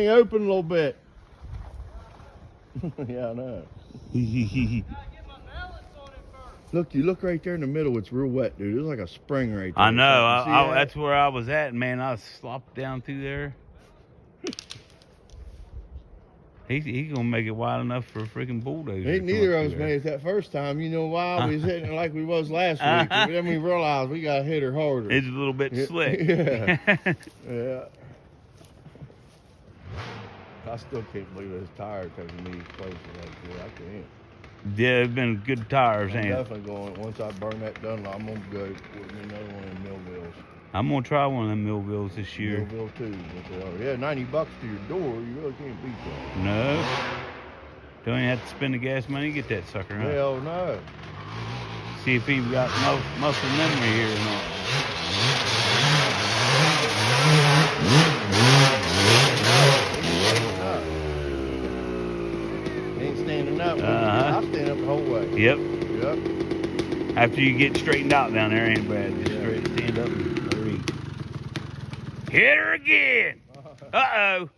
they open a little bit. Yeah, I know. Look, you look right there in the middle. It's real wet, dude. There's like a spring right there. I know. You see that? That's where I was at, man. I slopped down through there. He's gonna make it wide enough for a freaking bulldozer. Ain't neither of us made it that first time. You know why? We was hitting it like we was last week. And then we realized we got to hit her harder. It's a little bit slick. Yeah. Yeah. I still can't believe it's tired taking these places like that. I can't. Yeah, it's been good tires, I'm ain't it? definitely going. Once I burn that Dunlop, I'm gonna go with me another one of them Millvilles. I'm gonna try one of them Millvilles this year. Millville too. Yeah, $90 to your door. You really can't beat that. No. Don't even have to spend the gas money to get that sucker, huh? Hell no. See if he's got muscle memory here or not. Ain't standing up. Uh-huh. I stand up the whole way. Yep. Yep. After you get straightened out down there, ain't bad. Just Yeah. straight stand up and hurry. Hit her again. Uh-oh.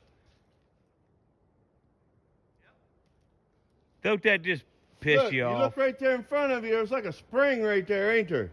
Don't that just piss Look, you off? look right there in front of you. There's like a spring right there, ain't there?